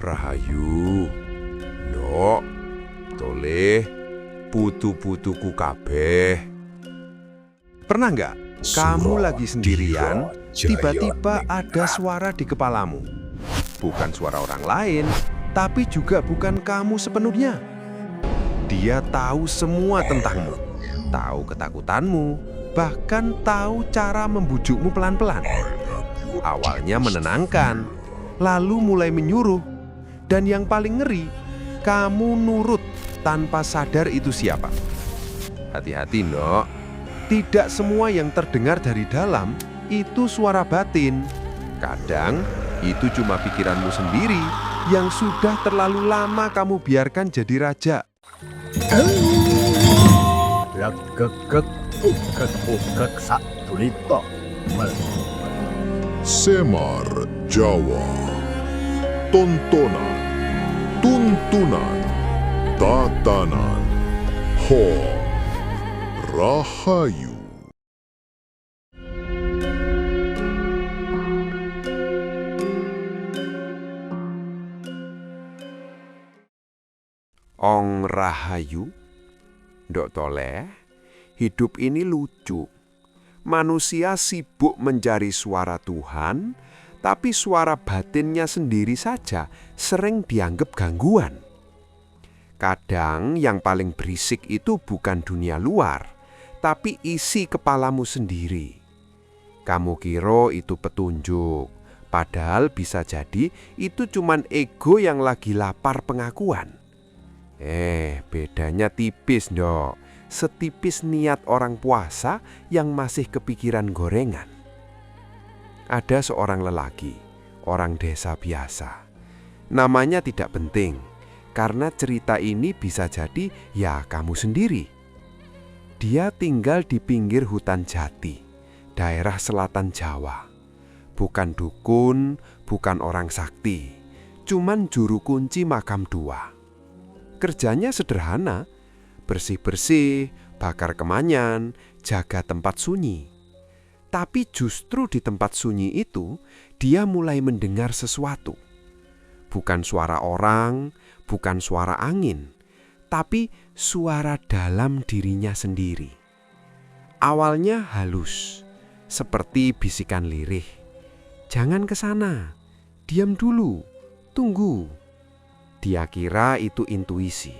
Rahayu, ndok, toleh, putu-putuku kabeh. Pernah nggak kamu lagi sendirian, tiba-tiba ada suara di kepalamu? Bukan suara orang lain, tapi juga bukan kamu sepenuhnya. Dia tahu semua tentangmu, tahu ketakutanmu, bahkan tahu cara membujukmu pelan-pelan. Awalnya menenangkan, lalu mulai menyuruh, dan yang paling ngeri, kamu nurut tanpa sadar itu siapa. Hati-hati, ndok. Tidak semua yang terdengar dari dalam itu suara batin. Kadang itu cuma pikiranmu sendiri yang sudah terlalu lama kamu biarkan jadi raja. Semar Jawa. Tontonan, tuntunan, tatanan, ho, rahayu. Ong rahayu, ndok toleh, hidup ini lucu. Manusia sibuk mencari suara Tuhan, tapi suara batinnya sendiri saja sering dianggap gangguan. Kadang yang paling berisik itu bukan dunia luar, tapi isi kepalamu sendiri. Kamu kira itu petunjuk, padahal bisa jadi itu cuman ego yang lagi lapar pengakuan. Bedanya tipis, ndok. Setipis niat orang puasa yang masih kepikiran gorengan. Ada seorang lelaki, orang desa biasa. Namanya tidak penting, karena cerita ini bisa jadi ya kamu sendiri. Dia tinggal di pinggir hutan jati, daerah selatan Jawa. Bukan dukun, bukan orang sakti, cuman juru kunci makam dua. Kerjanya sederhana, bersih-bersih, bakar kemanyan, jaga tempat sunyi. Tapi justru di tempat sunyi itu, dia mulai mendengar sesuatu. Bukan suara orang, bukan suara angin, tapi suara dalam dirinya sendiri. Awalnya halus, seperti bisikan lirih. Jangan ke sana, diam dulu, tunggu. Dia kira itu intuisi.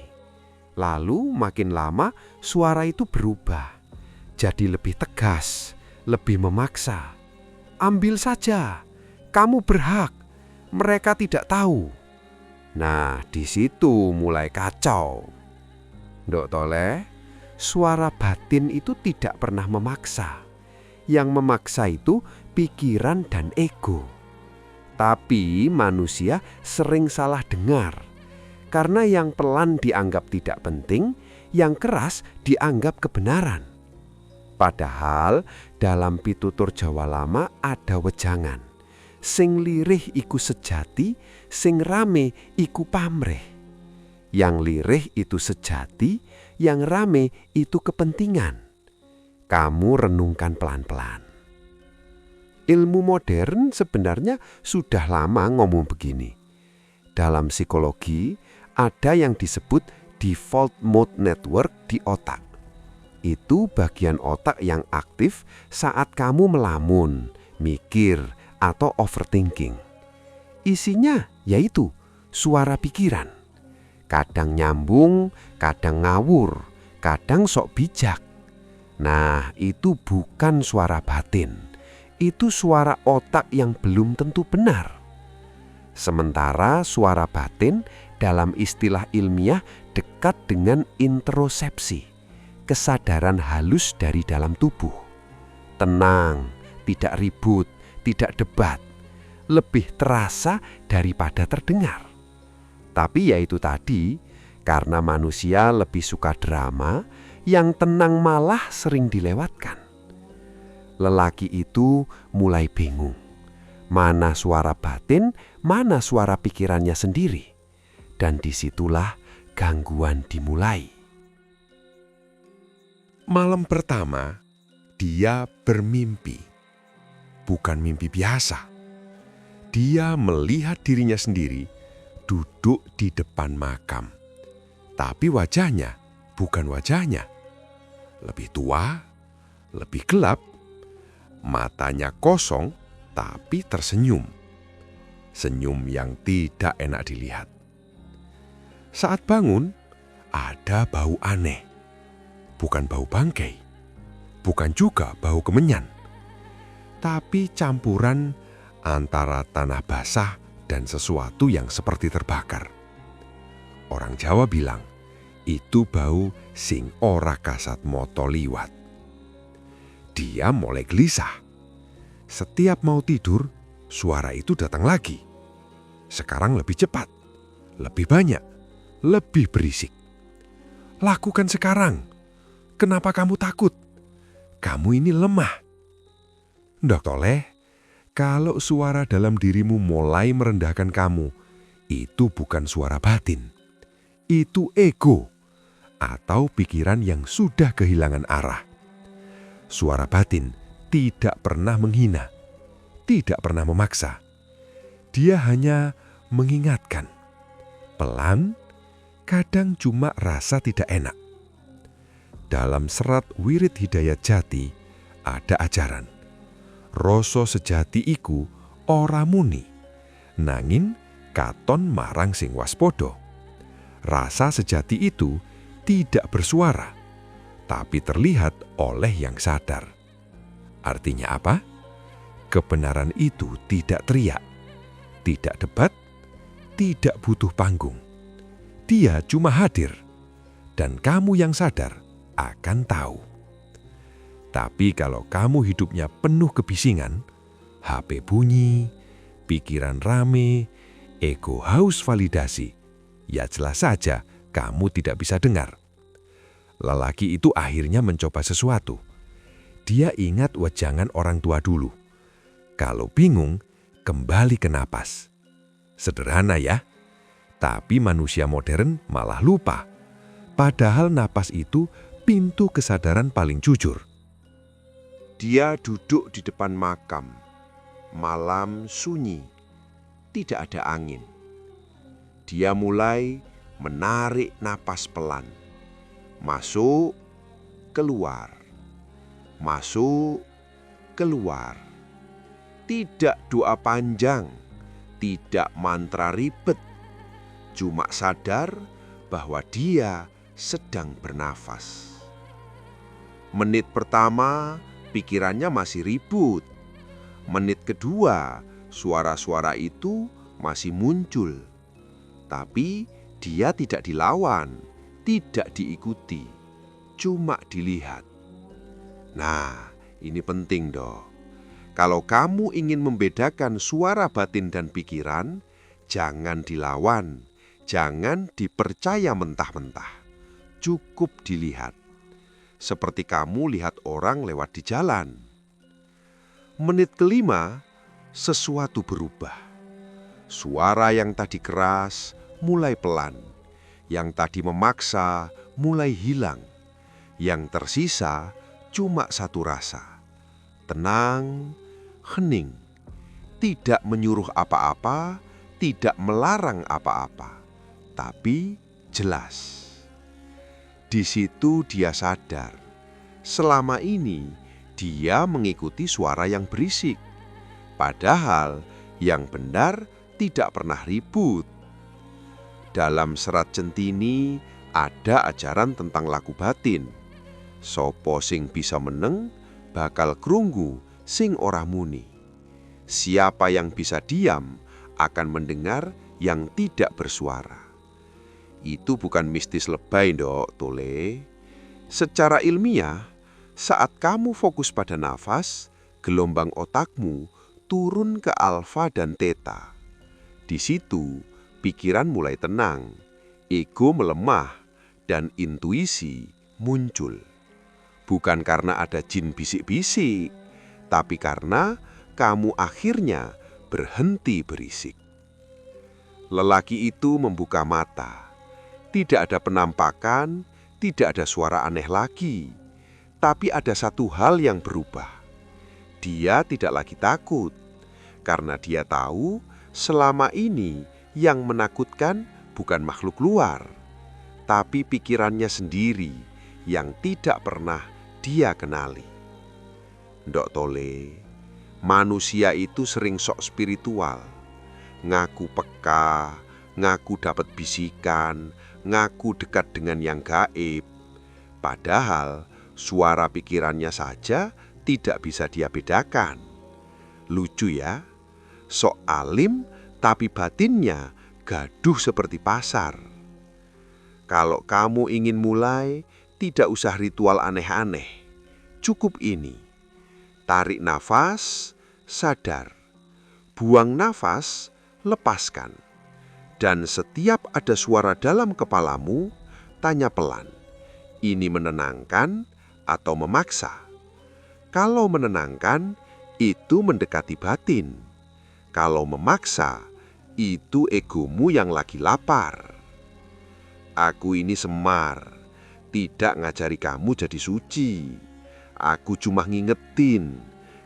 Lalu makin lama suara itu berubah, jadi lebih tegas, lebih memaksa. Ambil saja, kamu berhak, mereka tidak tahu. Nah, di situ mulai kacau. Ndok toleh, suara batin itu tidak pernah memaksa. Yang memaksa itu pikiran dan ego. Tapi manusia sering salah dengar. Karena yang pelan dianggap tidak penting, yang keras dianggap kebenaran. Padahal dalam pitutur Jawa Lama ada wejangan. Sing lirih iku sejati, sing rame iku pamrih. Yang lirih itu sejati, yang rame itu kepentingan. Kamu renungkan pelan-pelan. Ilmu modern sebenarnya sudah lama ngomong begini. Dalam psikologi, ada yang disebut default mode network di otak. Itu bagian otak yang aktif saat kamu melamun, mikir, atau overthinking. Isinya yaitu suara pikiran. Kadang nyambung, kadang ngawur, kadang sok bijak. Nah, itu bukan suara batin. Itu suara otak yang belum tentu benar. Sementara suara batin dalam istilah ilmiah dekat dengan introsepsi, kesadaran halus dari dalam tubuh. Tenang, tidak ribut, tidak debat, lebih terasa daripada terdengar. Tapi ya itu tadi, karena manusia lebih suka drama, yang tenang malah sering dilewatkan. Lelaki itu mulai bingung. Mana suara batin, mana suara pikirannya sendiri. Dan disitulah gangguan dimulai. Malam pertama, dia bermimpi. Bukan mimpi biasa. Dia melihat dirinya sendiri duduk di depan makam. Tapi wajahnya bukan wajahnya. Lebih tua, lebih gelap, matanya kosong tapi tersenyum. Senyum yang tidak enak dilihat. Saat bangun, ada bau aneh. Bukan bau bangkai, bukan juga bau kemenyan, tapi campuran antara tanah basah dan sesuatu yang seperti terbakar. Orang Jawa bilang, itu bau sing ora kasat moto liwat. Dia mulai gelisah. Setiap mau tidur, suara itu datang lagi. Sekarang lebih cepat, lebih banyak, lebih berisik. Lakukan sekarang. Kenapa kamu takut? Kamu ini lemah. Ndak toleh, kalau suara dalam dirimu mulai merendahkan kamu, itu bukan suara batin. Itu ego atau pikiran yang sudah kehilangan arah. Suara batin tidak pernah menghina, tidak pernah memaksa. Dia hanya mengingatkan. Pelan, kadang cuma rasa tidak enak. Dalam serat Wirid Hidayat Jati ada ajaran. Rasa sejati iku ora muni, nanging katon marang sing waspada. Rasa sejati itu tidak bersuara, tapi terlihat oleh yang sadar. Artinya apa? Kebenaran itu tidak teriak, tidak debat, tidak butuh panggung. Dia cuma hadir, dan kamu yang sadar akan tahu. Tapi kalau kamu hidupnya penuh kebisingan, HP bunyi, pikiran rame, ego haus validasi, ya jelas saja kamu tidak bisa dengar. Lelaki itu akhirnya mencoba sesuatu. Dia ingat wejangan orang tua dulu. Kalau bingung, kembali ke napas. Sederhana ya, tapi manusia modern malah lupa. Padahal napas itu pintu kesadaran paling jujur. Dia duduk di depan makam. Malam sunyi, tidak ada angin. Dia mulai menarik napas pelan. Masuk, keluar. Masuk, keluar. Tidak doa panjang, tidak mantra ribet. Cuma sadar bahwa dia sedang bernafas. Menit pertama, pikirannya masih ribut. Menit kedua, suara-suara itu masih muncul. Tapi dia tidak dilawan, tidak diikuti, cuma dilihat. Nah, ini penting dong. Kalau kamu ingin membedakan suara batin dan pikiran, jangan dilawan, jangan dipercaya mentah-mentah. Cukup dilihat. Seperti kamu lihat orang lewat di jalan. Menit kelima, sesuatu berubah. Suara yang tadi keras mulai pelan. Yang tadi memaksa mulai hilang. Yang tersisa cuma satu rasa. Tenang, hening. Tidak menyuruh apa-apa, tidak melarang apa-apa. Tapi jelas. Di situ dia sadar, selama ini dia mengikuti suara yang berisik. Padahal yang benar tidak pernah ribut. Dalam serat Centini ada ajaran tentang laku batin. Sopo sing bisa meneng, bakal krunggu sing ora muni. Siapa yang bisa diam akan mendengar yang tidak bersuara. Itu bukan mistis lebay ndok, Tole. Secara ilmiah, saat kamu fokus pada nafas, gelombang otakmu turun ke alfa dan theta. Di situ, pikiran mulai tenang, ego melemah, dan intuisi muncul. Bukan karena ada jin bisik-bisik, tapi karena kamu akhirnya berhenti berisik. Lelaki itu membuka mata. Tidak ada penampakan, tidak ada suara aneh lagi. Tapi ada satu hal yang berubah. Dia tidak lagi takut, karena dia tahu selama ini Yang menakutkan bukan makhluk luar, tapi pikirannya sendiri yang tidak pernah dia kenali. Ndok Tole, manusia itu sering sok spiritual, ngaku peka, ngaku dapat bisikan, ngaku dekat dengan yang gaib. Padahal suara pikirannya saja tidak bisa dia bedakan. Lucu ya, sok alim tapi batinnya gaduh seperti pasar. Kalau kamu ingin mulai, tidak usah ritual aneh-aneh. Cukup ini. Tarik nafas, sadar. Buang nafas, lepaskan. Dan setiap ada suara dalam kepalamu, tanya pelan. Ini menenangkan atau memaksa? Kalau menenangkan, itu mendekati batin. Kalau memaksa, itu egomu yang lagi lapar. Aku ini Semar, tidak ngajari kamu jadi suci. Aku cuma ngingetin,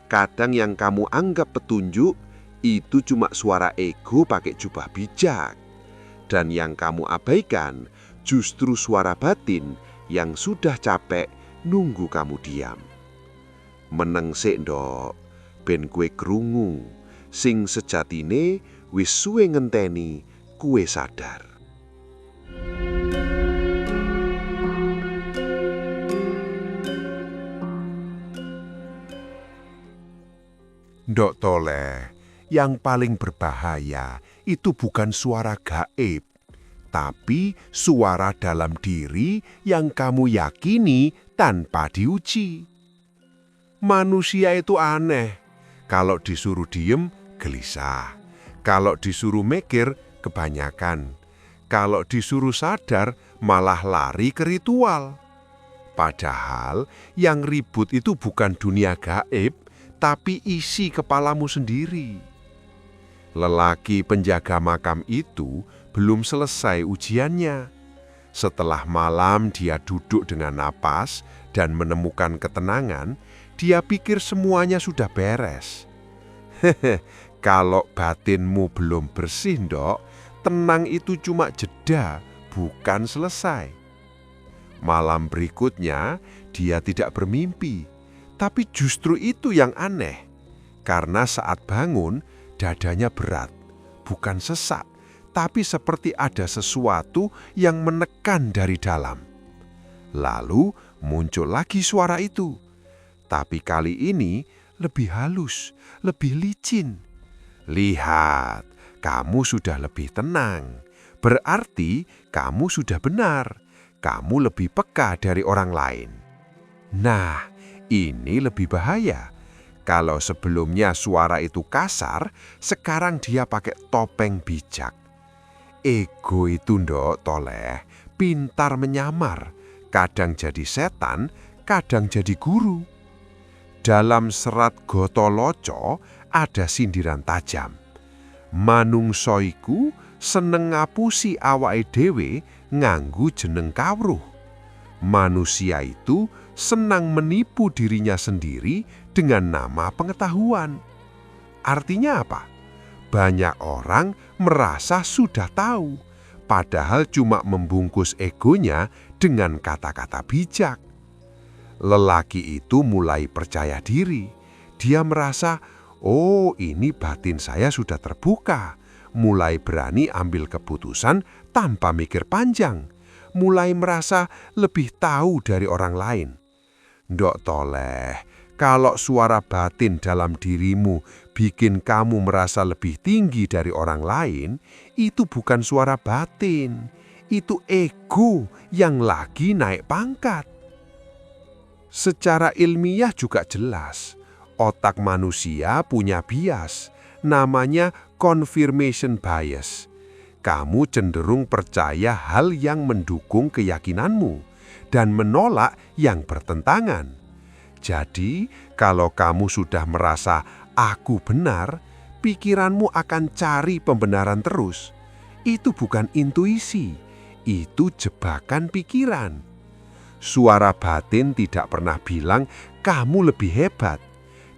kadang yang kamu anggap petunjuk, itu cuma suara ego pakai jubah bijak. Dan yang kamu abaikan, justru suara batin yang sudah capek nunggu kamu diam. Meneng sik ndok, ben kue krungu, sing sejatine wis suwe ngenteni kue sadar. Ndok Tole, yang paling berbahaya itu bukan suara gaib, tapi suara dalam diri yang kamu yakini tanpa diuji. Manusia itu aneh. Kalau disuruh diem, gelisah. Kalau disuruh mikir, kebanyakan. Kalau disuruh sadar, malah lari ke ritual. Padahal yang ribut itu bukan dunia gaib, tapi isi kepalamu sendiri. Lelaki penjaga makam itu belum selesai ujiannya. Setelah malam dia duduk dengan napas dan menemukan ketenangan, dia pikir semuanya sudah beres. Kalau batinmu belum bersih, Ndok, tenang itu cuma jeda, bukan selesai. Malam berikutnya dia tidak bermimpi, tapi justru itu yang aneh. Karena saat bangun, dadanya berat, bukan sesak, tapi seperti ada sesuatu yang menekan dari dalam. Lalu muncul lagi suara itu, tapi kali ini lebih halus, lebih licin. Lihat, kamu sudah lebih tenang. Berarti kamu sudah benar. Kamu lebih peka dari orang lain. Nah, ini lebih bahaya. Kalau sebelumnya suara itu kasar, sekarang dia pakai topeng bijak. Ego itu, Ndok Tole, pintar menyamar. Kadang jadi setan, kadang jadi guru. Dalam serat Gotoloco ada sindiran tajam. Manungsa iku seneng ngapusi awake dhewe nganggo jeneng kawruh. Manusia itu senang menipu dirinya sendiri dengan nama pengetahuan. Artinya apa? Banyak orang merasa sudah tahu, padahal cuma membungkus egonya dengan kata-kata bijak. Lelaki itu mulai percaya diri. Dia merasa, oh ini batin saya sudah terbuka. Mulai berani ambil keputusan tanpa mikir panjang. Mulai merasa lebih tahu dari orang lain. Ndok Tole, kalau suara batin dalam dirimu bikin kamu merasa lebih tinggi dari orang lain, itu bukan suara batin. Itu ego yang lagi naik pangkat. Secara ilmiah juga jelas, otak manusia punya bias, namanya confirmation bias. Kamu cenderung percaya hal yang mendukung keyakinanmu dan menolak yang bertentangan. Jadi, kalau kamu sudah merasa aku benar, pikiranmu akan cari pembenaran terus. Itu bukan intuisi, itu jebakan pikiran. Suara batin tidak pernah bilang kamu lebih hebat.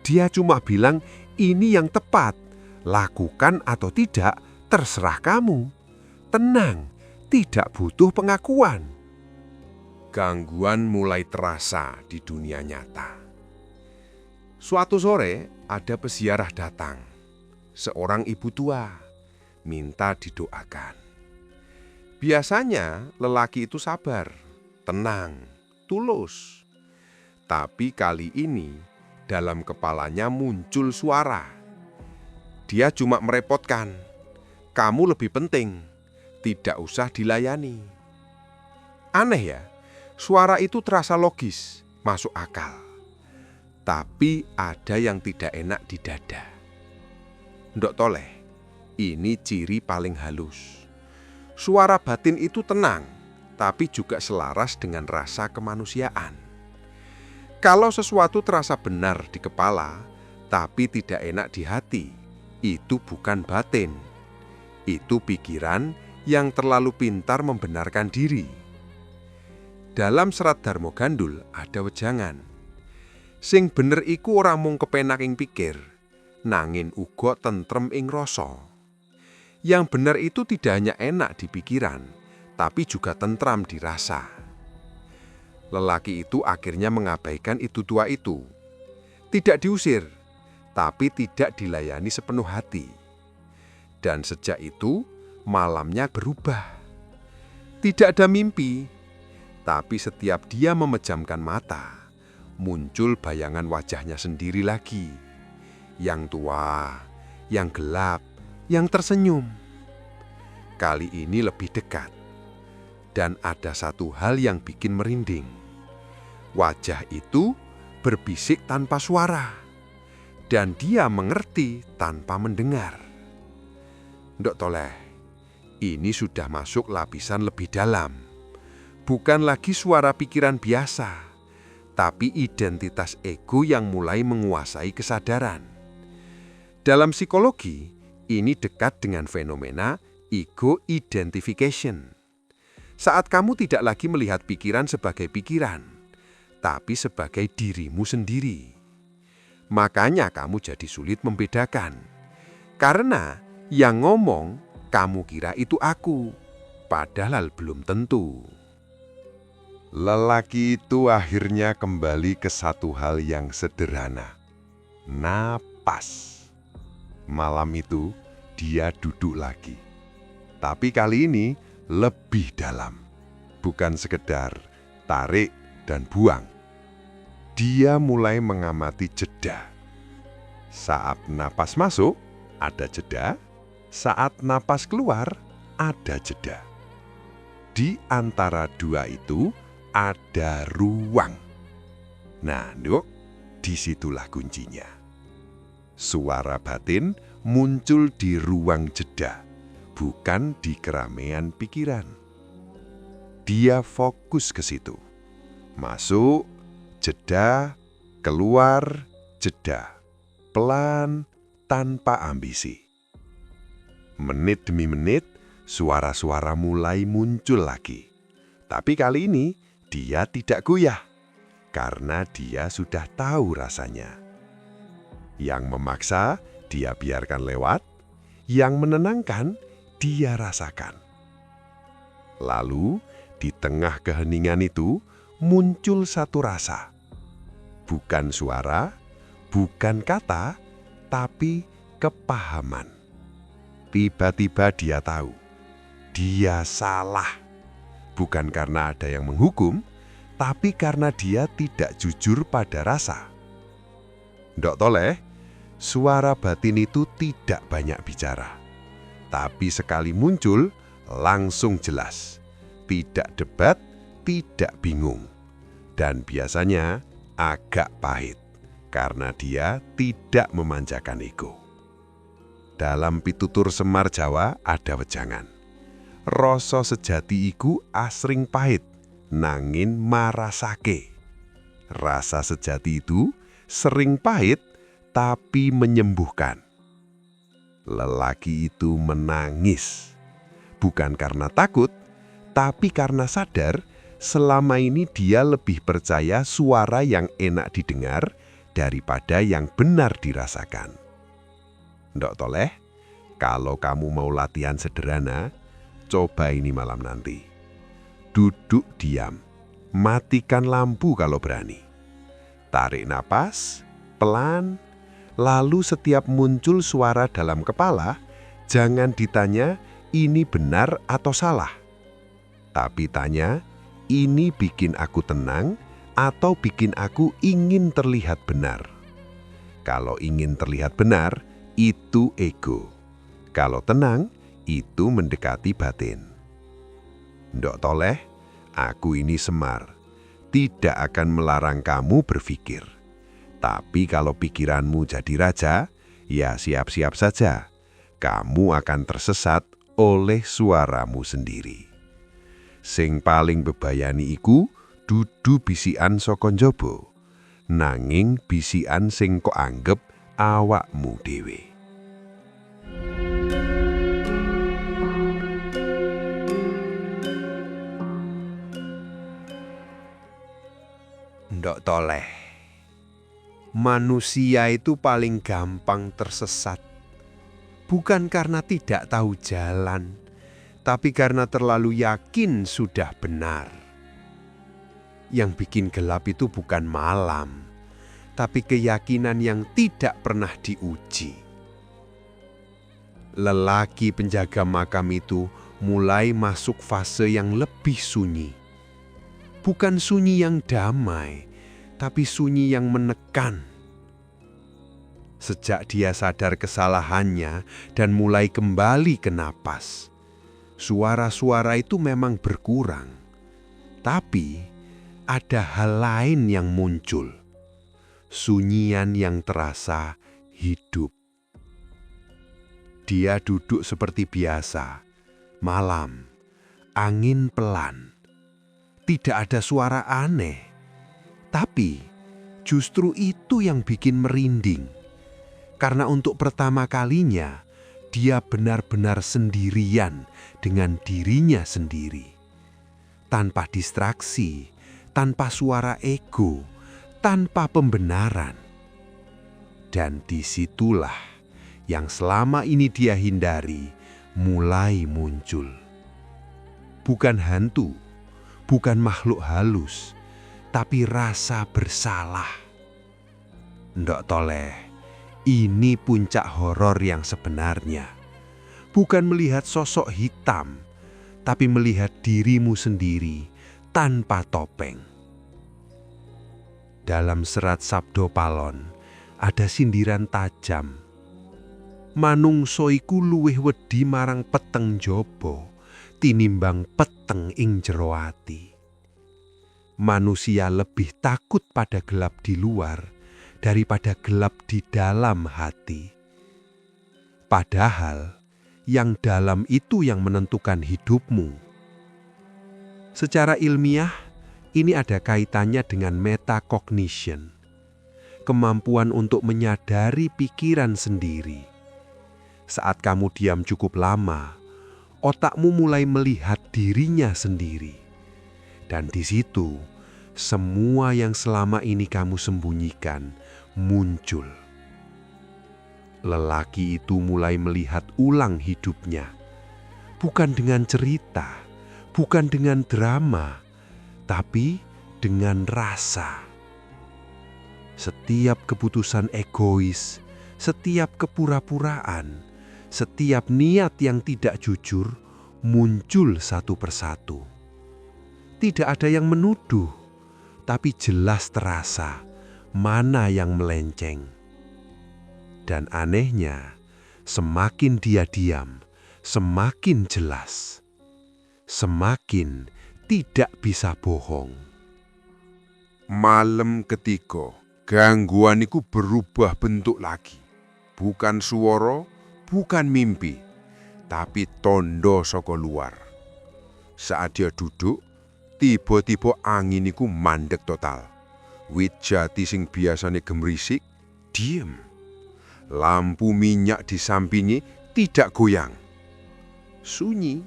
Dia cuma bilang ini yang tepat. Lakukan atau tidak terserah kamu. Tenang, tidak butuh pengakuan. Gangguan mulai terasa di dunia nyata. Suatu sore, ada peziarah datang. Seorang ibu tua, minta didoakan. Biasanya lelaki itu sabar, tenang, tulus. Tapi kali ini dalam kepalanya muncul suara. Dia cuma merepotkan. Kamu lebih penting, tidak usah dilayani. Aneh ya, suara itu terasa logis, masuk akal. Tapi ada yang tidak enak di dada. Ndok Toleh, ini ciri paling halus. Suara batin itu tenang, tapi juga selaras dengan rasa kemanusiaan. Kalau sesuatu terasa benar di kepala, tapi tidak enak di hati, itu bukan batin. Itu pikiran yang terlalu pintar membenarkan diri. Dalam serat Darmo Gandul ada wejangan. Sing bener iku ora mung kepenak ing pikir, nanging uga tentrem ing rasa. Yang bener itu tidak hanya enak di pikiran, tapi juga tentram di rasa. Lelaki itu akhirnya mengabaikan itu tua itu. Tidak diusir, tapi tidak dilayani sepenuh hati. Dan sejak itu, malamnya berubah. Tidak ada mimpi, tapi setiap dia memejamkan mata, muncul bayangan wajahnya sendiri lagi. Yang tua, yang gelap, yang tersenyum. Kali ini lebih dekat. Dan ada satu hal yang bikin merinding. Wajah itu berbisik tanpa suara. Dan dia mengerti tanpa mendengar. Ndok Toleh, ini sudah masuk lapisan lebih dalam. Bukan lagi suara pikiran biasa, tapi identitas ego yang mulai menguasai kesadaran. Dalam psikologi, ini dekat dengan fenomena ego identification. Saat kamu tidak lagi melihat pikiran sebagai pikiran, tapi sebagai dirimu sendiri. Makanya kamu jadi sulit membedakan. Karena yang ngomong, kamu kira itu aku, padahal belum tentu. Lelaki itu akhirnya kembali ke satu hal yang sederhana. Napas. Malam itu dia duduk lagi. Tapi kali ini lebih dalam. Bukan sekedar tarik dan buang. Dia mulai mengamati jeda. Saat napas masuk, ada jeda. Saat napas keluar, ada jeda. Di antara dua itu, ada ruang. Nah, Nduk, disitulah kuncinya. Suara batin muncul di ruang jeda, bukan di keramaian pikiran. Dia fokus ke situ. Masuk, jeda, keluar, jeda. Pelan, tanpa ambisi. Menit demi menit, suara-suara mulai muncul lagi. Tapi kali ini, dia tidak goyah, karena dia sudah tahu rasanya. Yang memaksa, dia biarkan lewat. Yang menenangkan, dia rasakan. Lalu, di tengah keheningan itu, muncul satu rasa. Bukan suara, bukan kata, tapi kepahaman. Tiba-tiba dia tahu, dia salah. Bukan karena ada yang menghukum, tapi karena dia tidak jujur pada rasa. Ndok Toleh, suara batin itu tidak banyak bicara. Tapi sekali muncul, langsung jelas. Tidak debat, tidak bingung. Dan biasanya agak pahit, karena dia tidak memanjakan ego. Dalam pitutur Semar Jawa ada wejangan. Rasa sejati iku asring pahit, nangin marasake. Rasa sejati itu sering pahit, tapi menyembuhkan. Lelaki itu menangis. Bukan karena takut, tapi karena sadar selama ini dia lebih percaya suara yang enak didengar daripada yang benar dirasakan. Ndok Toleh, Kalau kamu mau latihan sederhana, coba ini malam nanti. Duduk diam, matikan lampu kalau berani. Tarik napas, pelan, lalu setiap muncul suara dalam kepala, jangan ditanya ini benar atau salah. Tapi tanya, ini bikin aku tenang atau bikin aku ingin terlihat benar. Kalau ingin terlihat benar, itu ego. Kalau tenang, itu mendekati batin. Ndok Toleh, aku ini Semar. Tidak akan melarang kamu berpikir. Tapi kalau pikiranmu jadi raja, ya siap-siap saja. Kamu akan tersesat oleh suaramu sendiri. Sing paling bebayani iku dudu bisikan saka njaba, nanging bisikan sing kok anggep awakmu dhewe. Ndok Toleh, manusia itu paling gampang tersesat. Bukan karena tidak tahu jalan, tapi karena terlalu yakin sudah benar. Yang bikin gelap itu bukan malam, tapi keyakinan yang tidak pernah diuji. Lelaki penjaga makam itu mulai masuk fase yang lebih sunyi. Bukan sunyi yang damai, tapi sunyi yang menekan. Sejak dia sadar kesalahannya dan mulai kembali ke napas, suara-suara itu memang berkurang. Tapi ada hal lain yang muncul. Sunyian yang terasa hidup. Dia duduk seperti biasa. Malam, angin pelan. Tidak ada suara aneh. Tapi justru itu yang bikin merinding. Karena untuk pertama kalinya, dia benar-benar sendirian dengan dirinya sendiri. Tanpa distraksi, tanpa suara ego, tanpa pembenaran. Dan disitulah yang selama ini dia hindari mulai muncul. Bukan hantu, bukan makhluk halus, tapi rasa bersalah. Ndok Toleh, ini puncak horor yang sebenarnya. Bukan melihat sosok hitam, tapi melihat dirimu sendiri tanpa topeng. Dalam serat Sabdo Palon ada sindiran tajam. Manungsa iku luwih wedi marang peteng jaba tinimbang peteng ing jero ati. Manusia lebih takut pada gelap di luar daripada gelap di dalam hati. Padahal yang dalam itu yang menentukan hidupmu. Secara ilmiah, ini ada kaitannya dengan metacognition, kemampuan untuk menyadari pikiran sendiri. Saat kamu diam cukup lama, otakmu mulai melihat dirinya sendiri. Dan di situ, semua yang selama ini kamu sembunyikan muncul. Lelaki itu mulai melihat ulang hidupnya. Bukan dengan cerita, bukan dengan drama, tapi dengan rasa. Setiap keputusan egois, setiap kepura-puraan, setiap niat yang tidak jujur muncul satu persatu. Tidak ada yang menuduh, tapi jelas terasa mana yang melenceng. Dan anehnya, semakin dia diam, semakin jelas. Semakin tidak bisa bohong. Malam ketiga, gangguan itu berubah bentuk lagi. Bukan suara, bukan mimpi, tapi tondo saka luar. Saat dia duduk, tiba-tiba angin iku mandek total. Wit jati sing biasane gemrisik, diem. Lampu minyak di sampingnya tidak goyang. Sunyi,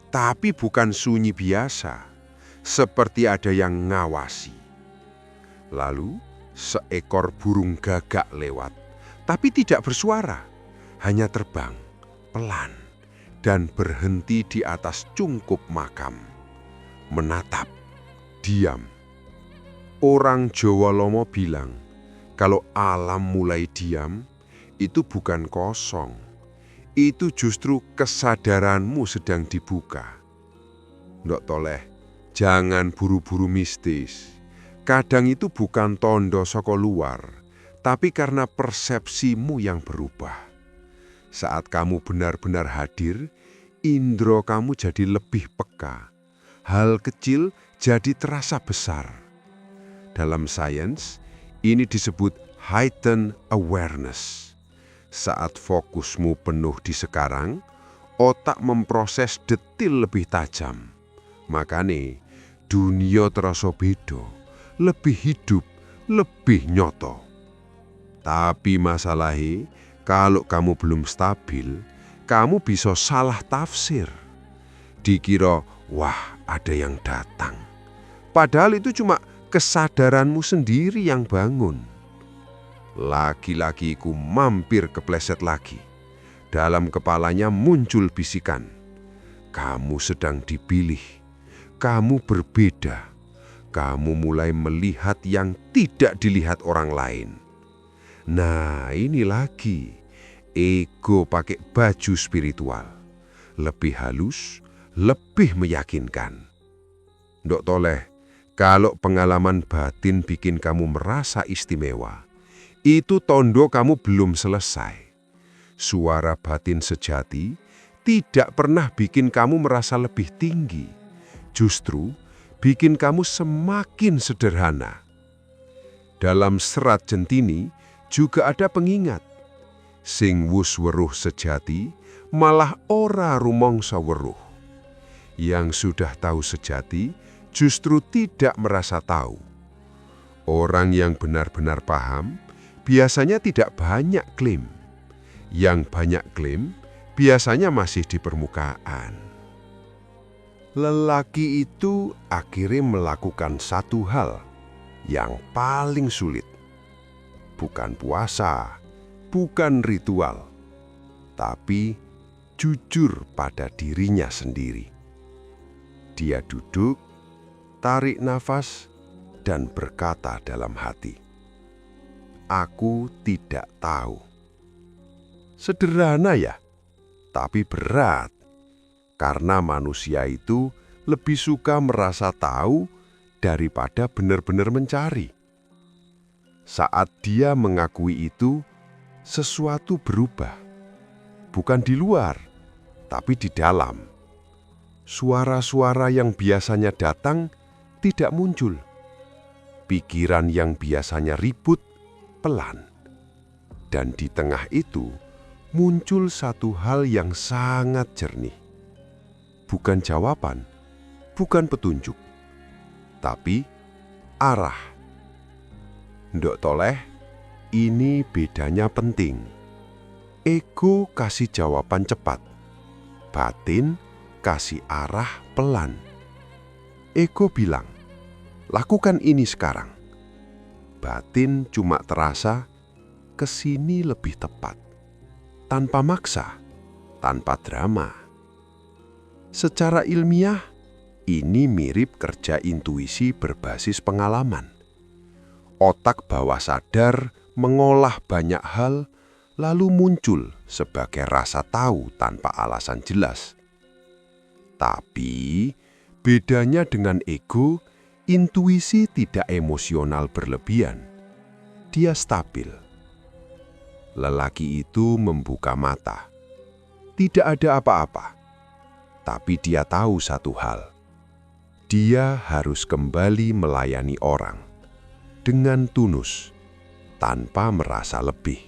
tapi bukan sunyi biasa, seperti ada yang ngawasi. Lalu seekor burung gagak lewat, tapi tidak bersuara, hanya terbang, pelan dan berhenti di atas cungkup makam. Menatap, diam. Orang Jawa Lomo bilang, kalau alam mulai diam, itu bukan kosong. Itu justru kesadaranmu sedang dibuka. Ndok Toleh, jangan buru-buru mistis. Kadang itu bukan tondo saka luar, tapi karena persepsimu yang berubah. Saat kamu benar-benar hadir, indera kamu jadi lebih peka. Hal kecil jadi terasa besar. Dalam sains, ini disebut heightened awareness. Saat fokusmu penuh di sekarang, otak memproses detil lebih tajam. Makanya, dunia terasa beda, lebih hidup, lebih nyoto. Tapi masalahnya, kalau kamu belum stabil, kamu bisa salah tafsir. Dikira, wah ada yang datang. Padahal itu cuma kesadaranmu sendiri yang bangun. Laki-lakiku mampir kepleset lagi. Dalam kepalanya muncul bisikan. Kamu sedang dipilih. Kamu berbeda. Kamu mulai melihat yang tidak dilihat orang lain. Nah, ini lagi. Ego pakai baju spiritual. Lebih halus, lebih meyakinkan. Ndok Toleh, kalau pengalaman batin bikin kamu merasa istimewa, itu tondo kamu belum selesai. Suara batin sejati tidak pernah bikin kamu merasa lebih tinggi. Justru bikin kamu semakin sederhana. Dalam serat Jentini juga ada pengingat. Sing wus weruh sejati, malah ora rumangsa weruh. Yang sudah tahu sejati, justru tidak merasa tahu. Orang yang benar-benar paham biasanya tidak banyak klaim. Yang banyak klaim biasanya masih di permukaan. Lelaki itu akhirnya melakukan satu hal yang paling sulit. Bukan puasa, bukan ritual, tapi jujur pada dirinya sendiri. Dia duduk, tarik nafas, dan berkata dalam hati, "Aku tidak tahu." Sederhana ya, tapi berat. Karena manusia itu lebih suka merasa tahu daripada benar-benar mencari. Saat dia mengakui itu, sesuatu berubah. Bukan di luar, tapi di dalam. Suara-suara yang biasanya datang tidak muncul. Pikiran yang biasanya ribut, pelan. Dan di tengah itu, muncul satu hal yang sangat jernih. Bukan jawaban, bukan petunjuk, tapi arah. Ndok Toleh, ini bedanya penting. Ego kasih jawaban cepat, batin kasih arah pelan. Ego bilang, lakukan ini sekarang. Batin cuma terasa kesini lebih tepat. Tanpa maksa, tanpa drama. Secara ilmiah, ini mirip kerja intuisi berbasis pengalaman. Otak bawah sadar mengolah banyak hal, lalu muncul sebagai rasa tahu tanpa alasan jelas. Tapi, bedanya dengan ego, intuisi tidak emosional berlebihan. Dia stabil. Lelaki itu membuka mata. Tidak ada apa-apa. Tapi dia tahu satu hal. Dia harus kembali melayani orang. Dengan tulus, tanpa merasa lebih.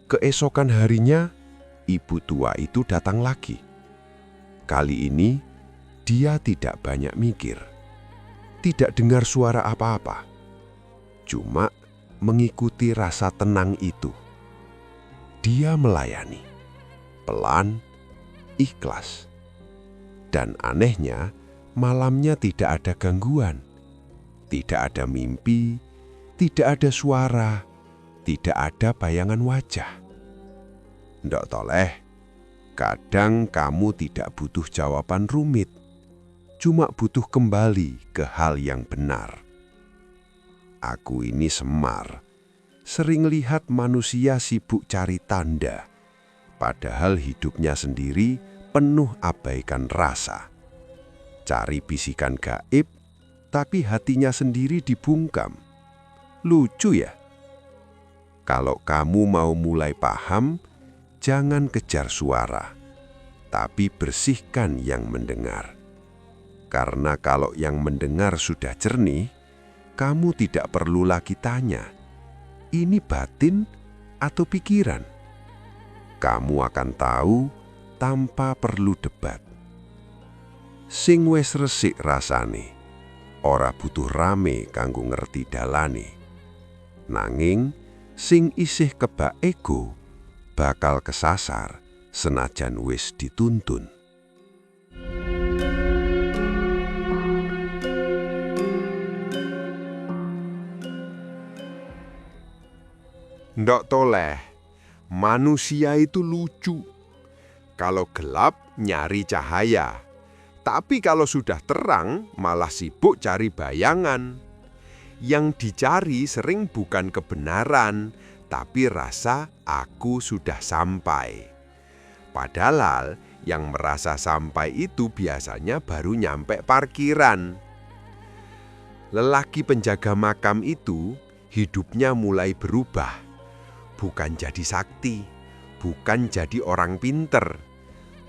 Keesokan harinya, ibu tua itu datang lagi. Kali ini, dia tidak banyak mikir. Tidak dengar suara apa-apa. Cuma mengikuti rasa tenang itu. Dia melayani. Pelan, ikhlas. Dan anehnya, malamnya tidak ada gangguan. Tidak ada mimpi, tidak ada suara, tidak ada bayangan wajah. Ndok Toleh, Kadang kamu tidak butuh jawaban rumit, cuma butuh kembali ke hal yang benar. Aku ini Semar, sering lihat manusia sibuk cari tanda, padahal hidupnya sendiri penuh abaikan rasa. Cari bisikan gaib, tapi hatinya sendiri dibungkam. Lucu ya? Kalau kamu mau mulai paham, jangan kejar suara, tapi bersihkan yang mendengar. Karena kalau yang mendengar sudah jernih, kamu tidak perlu lagi tanya, ini batin atau pikiran? Kamu akan tahu tanpa perlu debat. Sing wis resik rasane, ora butuh rame kanggo ngerti dalane. Nanging, sing isih kebak ego, bakal kesasar senajan wis dituntun. Ndok Toleh, manusia itu lucu. Kalau gelap nyari cahaya, tapi kalau sudah terang malah sibuk cari bayangan. Yang dicari sering bukan kebenaran, tapi rasa aku sudah sampai. Padahal yang merasa sampai itu biasanya baru nyampe parkiran. Lelaki penjaga makam itu hidupnya mulai berubah. Bukan jadi sakti, bukan jadi orang pinter.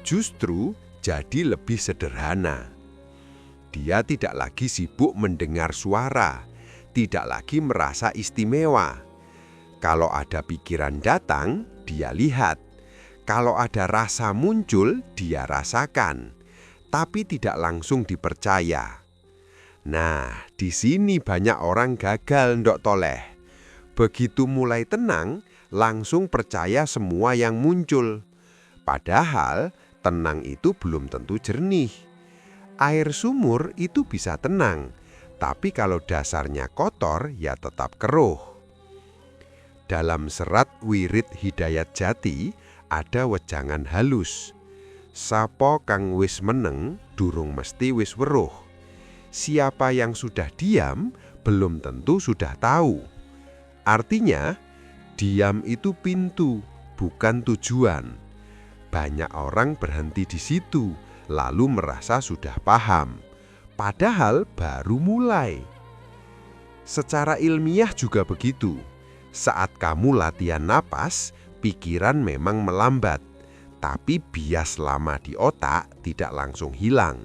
Justru jadi lebih sederhana. Dia tidak lagi sibuk mendengar suara, tidak lagi merasa istimewa. Kalau ada pikiran datang, dia lihat. Kalau ada rasa muncul, dia rasakan. Tapi tidak langsung dipercaya. Nah, di sini banyak orang gagal, Ndok Toleh. Begitu mulai tenang, langsung percaya semua yang muncul. Padahal tenang itu belum tentu jernih. Air sumur itu bisa tenang, tapi kalau dasarnya kotor ya tetap keruh. Dalam serat Wirid Hidayat Jati ada wejangan halus. Sapa kang wis meneng durung mesti wis weruh. Siapa yang sudah diam belum tentu sudah tahu. Artinya, diam itu pintu, bukan tujuan. Banyak orang berhenti di situ, lalu merasa sudah paham. Padahal baru mulai. Secara ilmiah juga begitu. Saat kamu latihan napas, pikiran memang melambat. Tapi bias lama di otak tidak langsung hilang.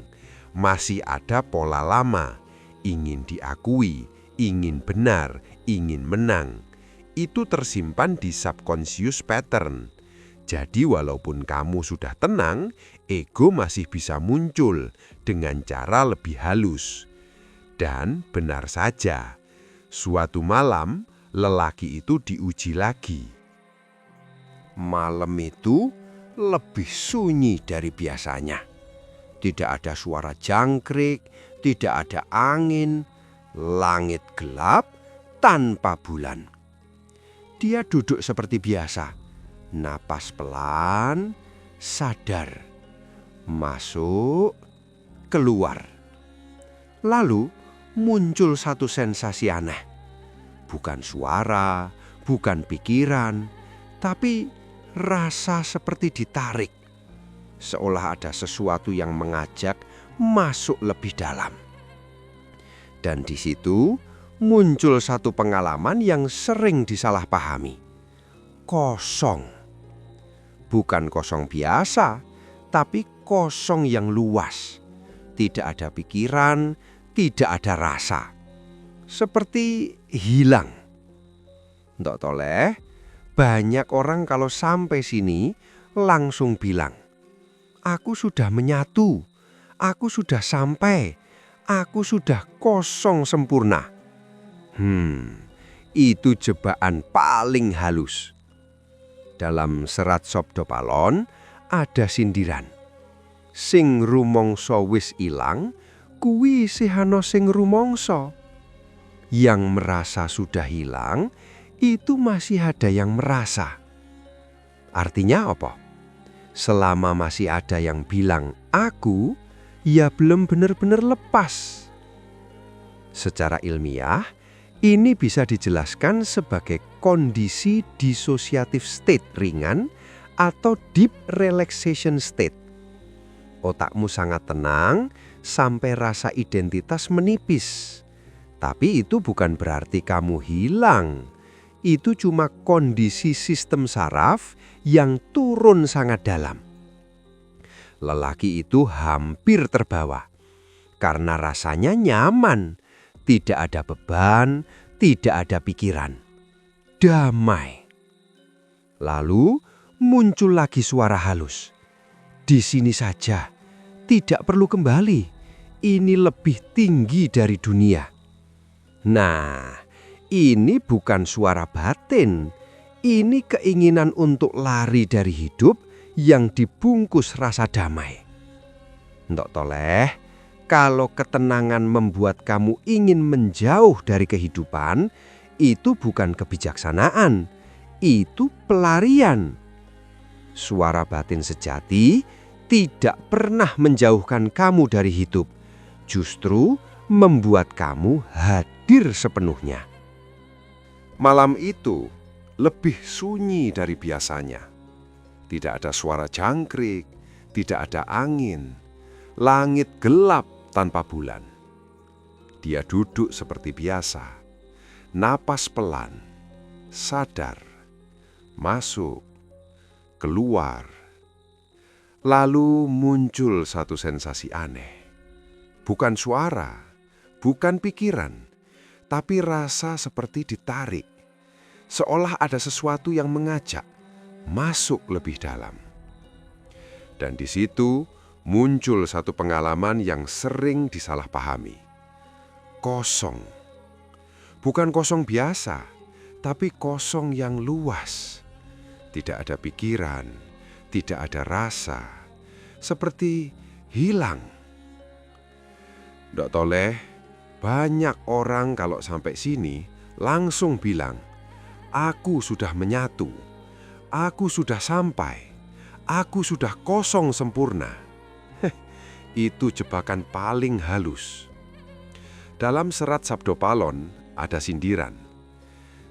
Masih ada pola lama. Ingin diakui, ingin benar, ingin menang. Itu tersimpan di subconscious pattern. Jadi walaupun kamu sudah tenang, ego masih bisa muncul dengan cara lebih halus. Dan benar saja, suatu malam lelaki itu diuji lagi. Malam itu lebih sunyi dari biasanya. Tidak ada suara jangkrik, tidak ada angin, langit gelap tanpa bulan. Dia duduk seperti biasa. Napas pelan, sadar. Masuk, keluar. Lalu muncul satu sensasi aneh. Bukan suara, bukan pikiran, tapi rasa seperti ditarik. Seolah ada sesuatu yang mengajak masuk lebih dalam. Dan di situ muncul satu pengalaman yang sering disalahpahami. Kosong. Bukan kosong biasa, tapi kosong yang luas. Tidak ada pikiran, tidak ada rasa. Seperti hilang. Ndok Toleh, banyak orang kalau sampai sini langsung bilang, aku sudah menyatu, aku sudah sampai, aku sudah kosong sempurna. Itu jebakan paling halus. Dalam serat Sabda Palon ada sindiran. Sing rumangsa wis ilang, kuwi isih ana sing rumangsa. Yang merasa sudah hilang, itu masih ada yang merasa. Artinya apa? Selama masih ada yang bilang aku, ya belum benar-benar lepas. Secara ilmiah, ini bisa dijelaskan sebagai kondisi dissociative state ringan atau deep relaxation state. Otakmu sangat tenang sampai rasa identitas menipis. Tapi itu bukan berarti kamu hilang. Itu cuma kondisi sistem saraf yang turun sangat dalam. Lelaki itu hampir terbawa karena rasanya nyaman. Tidak ada beban, tidak ada pikiran. Damai. Lalu muncul lagi suara halus. Di sini saja, tidak perlu kembali. Ini lebih tinggi dari dunia. Nah, ini bukan suara batin. Ini keinginan untuk lari dari hidup yang dibungkus rasa damai. Ndok Toleh, kalau ketenangan membuat kamu ingin menjauh dari kehidupan, itu bukan kebijaksanaan, itu pelarian. Suara batin sejati tidak pernah menjauhkan kamu dari hidup, justru membuat kamu hadir sepenuhnya. Malam itu lebih sunyi dari biasanya. Tidak ada suara jangkrik, tidak ada angin, langit gelap tanpa bulan. Dia duduk seperti biasa, napas pelan, sadar, masuk, keluar. Lalu muncul satu sensasi aneh. Bukan suara, bukan pikiran, tapi rasa seperti ditarik. Seolah ada sesuatu yang mengajak masuk lebih dalam. Dan di situ muncul satu pengalaman yang sering disalahpahami. Kosong. Bukan kosong biasa, tapi kosong yang luas. Tidak ada pikiran, tidak ada rasa, seperti hilang. Ndok Toleh, banyak orang kalau sampai sini langsung bilang, aku sudah menyatu, aku sudah sampai, aku sudah kosong sempurna. Itu jebakan paling halus. Dalam serat Sabdo Palon ada sindiran.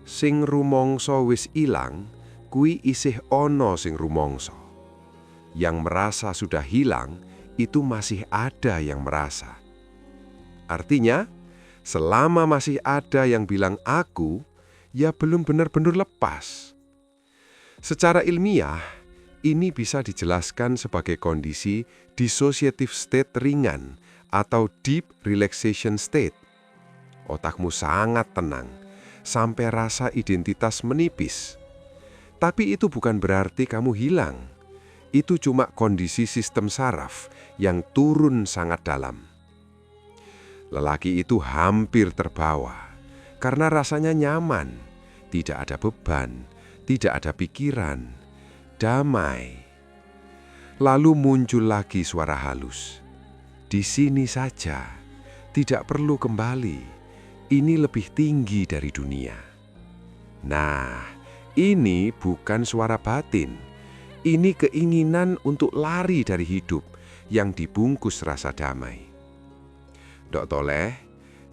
Sing rumangsa wis ilang, kui isih ono sing rumangsa. Yang merasa sudah hilang, itu masih ada yang merasa. Artinya, selama masih ada yang bilang aku, ya belum benar-benar lepas. Secara ilmiah, ini bisa dijelaskan sebagai kondisi dissociative state ringan atau deep relaxation state. Otakmu sangat tenang sampai rasa identitas menipis. Tapi itu bukan berarti kamu hilang. Itu cuma kondisi sistem saraf yang turun sangat dalam. Lelaki itu hampir terbawa karena rasanya nyaman, tidak ada beban, tidak ada pikiran, damai. Lalu muncul lagi suara halus. Di sini saja, tidak perlu kembali. Ini lebih tinggi dari dunia. Nah, ini bukan suara batin. Ini keinginan untuk lari dari hidup yang dibungkus rasa damai. Ndok Toleh,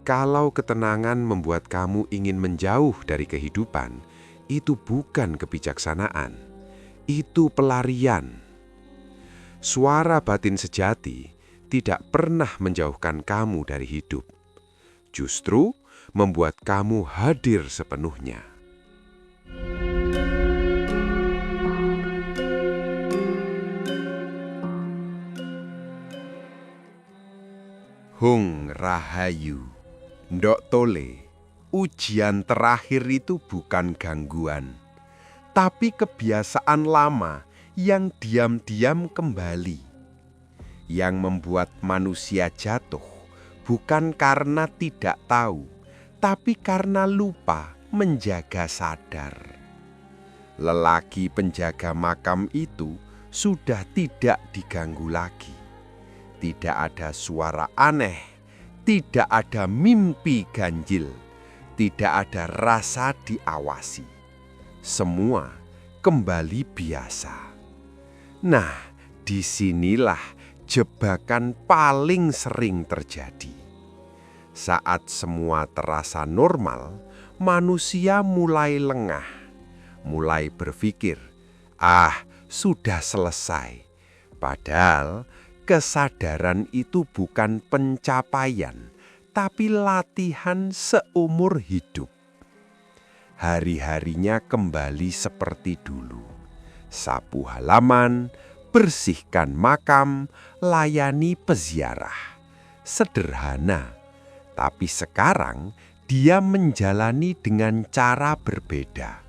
kalau ketenangan membuat kamu ingin menjauh dari kehidupan, itu bukan kebijaksanaan. Itu pelarian. Suara batin sejati tidak pernah menjauhkan kamu dari hidup. Justru membuat kamu hadir sepenuhnya. Hung Rahayu, Ndok Toleh, ujian terakhir itu bukan gangguan, tapi kebiasaan lama yang diam-diam kembali. Yang membuat manusia jatuh bukan karena tidak tahu, tapi karena lupa menjaga sadar. Lelaki penjaga makam itu sudah tidak diganggu lagi. Tidak ada suara aneh, tidak ada mimpi ganjil, tidak ada rasa diawasi. Semua kembali biasa. Nah, disinilah jebakan paling sering terjadi. Saat semua terasa normal, manusia mulai lengah, mulai berpikir, sudah selesai. Padahal kesadaran itu bukan pencapaian, tapi latihan seumur hidup. Hari-harinya kembali seperti dulu. Sapu halaman, bersihkan makam, layani peziarah. Sederhana, tapi sekarang dia menjalani dengan cara berbeda.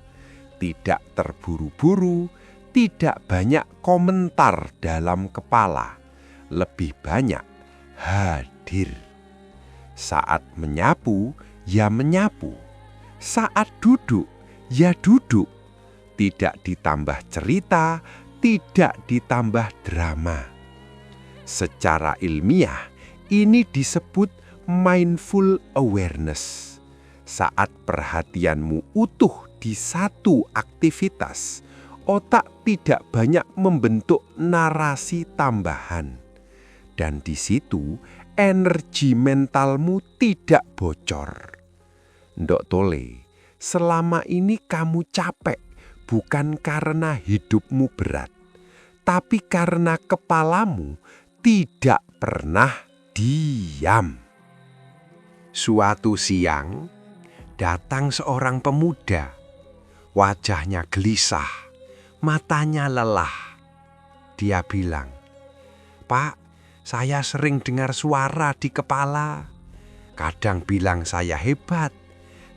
Tidak terburu-buru, tidak banyak komentar dalam kepala, lebih banyak hadir. Saat menyapu, ya menyapu. Saat duduk, ya duduk. Tidak ditambah cerita, tidak ditambah drama. Secara ilmiah, ini disebut mindful awareness. Saat perhatianmu utuh di satu aktivitas, otak tidak banyak membentuk narasi tambahan. Dan di situ energi mentalmu tidak bocor. Ndok Tole, selama ini kamu capek bukan karena hidupmu berat, tapi karena kepalamu tidak pernah diam. Suatu siang, datang seorang pemuda. Wajahnya gelisah, matanya lelah. Dia bilang, "Pak, saya sering dengar suara di kepala. Kadang bilang saya hebat,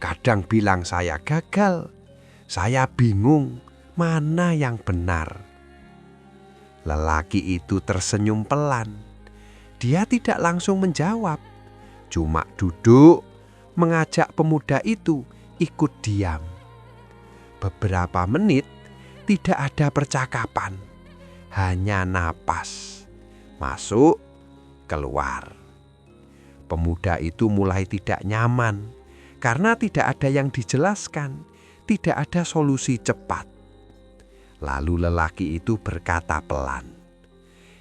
kadang bilang saya gagal. Saya bingung mana yang benar." Lelaki itu tersenyum pelan. Dia tidak langsung menjawab, cuma duduk, mengajak pemuda itu ikut diam. Beberapa menit tidak ada percakapan, hanya napas, masuk, keluar. Pemuda itu mulai tidak nyaman karena tidak ada yang dijelaskan, tidak ada solusi cepat. Lalu lelaki itu berkata pelan,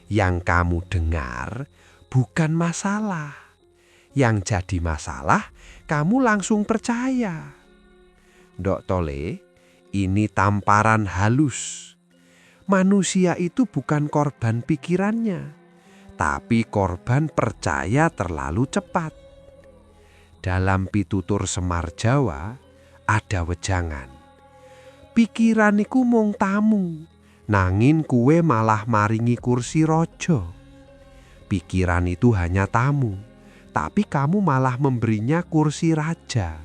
"Yang kamu dengar bukan masalah. Yang jadi masalah, kamu langsung percaya." Ndok Tole, ini tamparan halus. Manusia itu bukan korban pikirannya, tapi korban percaya terlalu cepat. Dalam pitutur Semar Jawa ada wejangan. Pikiran iku mung tamu, nanging kuwe malah maringi kursi rojo. Pikiran itu hanya tamu, tapi kamu malah memberinya kursi raja.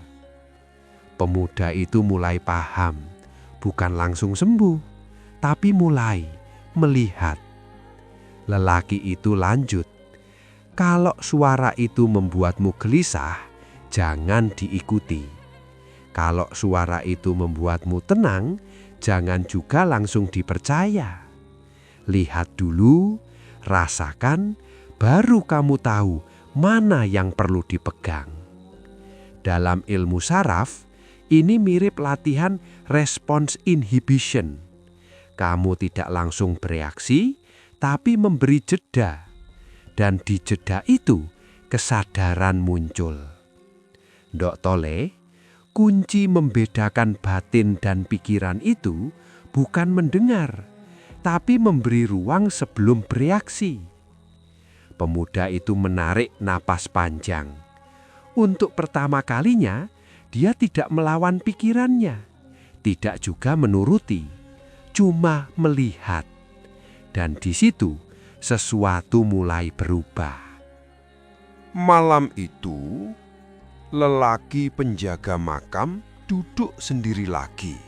Pemuda itu mulai paham, bukan langsung sembuh, tapi mulai melihat. Lelaki itu lanjut, "Kalau suara itu membuatmu gelisah, jangan diikuti. Kalau suara itu membuatmu tenang, jangan juga langsung dipercaya. Lihat dulu, rasakan, baru kamu tahu mana yang perlu dipegang." Dalam ilmu saraf, ini mirip latihan response inhibition. Kamu tidak langsung bereaksi, tapi memberi jeda. Dan di jeda itu, kesadaran muncul. Ndok Tole, kunci membedakan batin dan pikiran itu bukan mendengar, tapi memberi ruang sebelum bereaksi. Pemuda itu menarik napas panjang. Untuk pertama kalinya, dia tidak melawan pikirannya, tidak juga menuruti, cuma melihat. Dan di situ sesuatu mulai berubah. Malam itu, lelaki penjaga makam duduk sendiri lagi.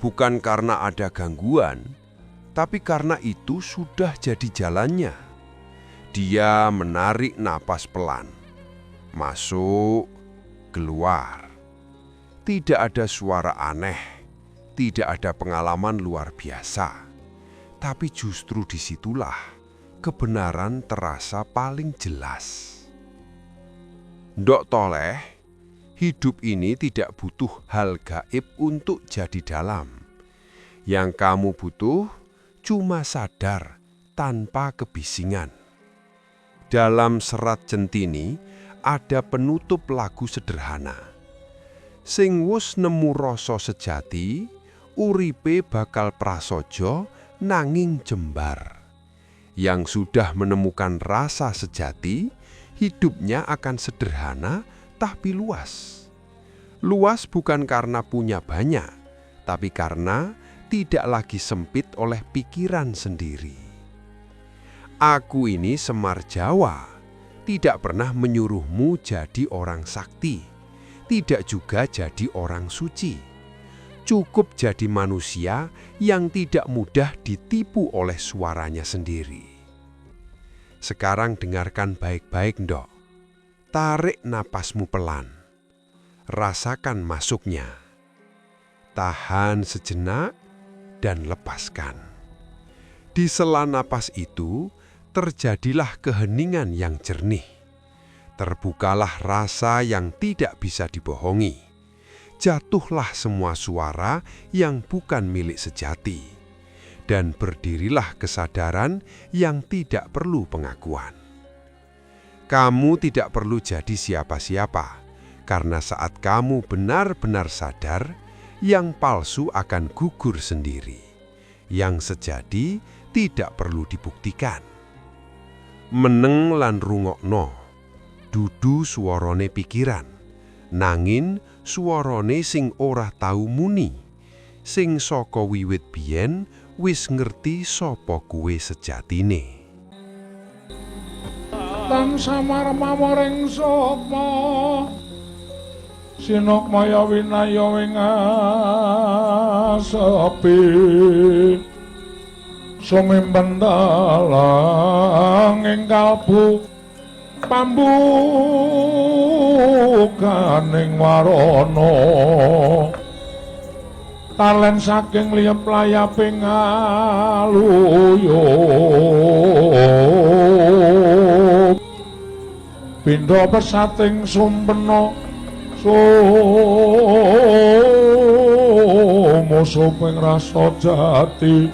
Bukan karena ada gangguan, tapi karena itu sudah jadi jalannya. Dia menarik napas pelan, masuk, keluar. Tidak ada suara aneh, tidak ada pengalaman luar biasa. Tapi justru disitulah kebenaran terasa paling jelas. Ndok Toleh, hidup ini tidak butuh hal gaib untuk jadi dalam. Yang kamu butuh cuma sadar tanpa kebisingan. Dalam serat Centini ada penutup lagu sederhana. Sing wus nemu rasa sejati, uripe bakal prasaja nanging jembar. Yang sudah menemukan rasa sejati, hidupnya akan sederhana tapi luas. Luas bukan karena punya banyak, tapi karena tidak lagi sempit oleh pikiran sendiri. Aku ini Semar Jawa, tidak pernah menyuruhmu jadi orang sakti, tidak juga jadi orang suci. Cukup jadi manusia yang tidak mudah ditipu oleh suaranya sendiri. Sekarang dengarkan baik-baik, Ndok. Tarik napasmu pelan. Rasakan masuknya. Tahan sejenak dan lepaskan. Di sela napas itu terjadilah keheningan yang jernih. Terbukalah rasa yang tidak bisa dibohongi. Jatuhlah semua suara yang bukan milik sejati. Dan berdirilah kesadaran yang tidak perlu pengakuan. Kamu tidak perlu jadi siapa-siapa, karena saat kamu benar-benar sadar, yang palsu akan gugur sendiri. Yang sejati tidak perlu dibuktikan. Meneng lan rungokno, dudu suarane pikiran, nangin suarane sing ora tau muni, sing saka wiwit biyen wis ngerti sapa kuwe sejatine. Tan samar mawaring sapa sinok maya winaya wing asepi sumimpen dalang ing kalbu pambukaning warana talen saking liyep layaping aluyup pindha pesating sumpena sumusuping rasa jati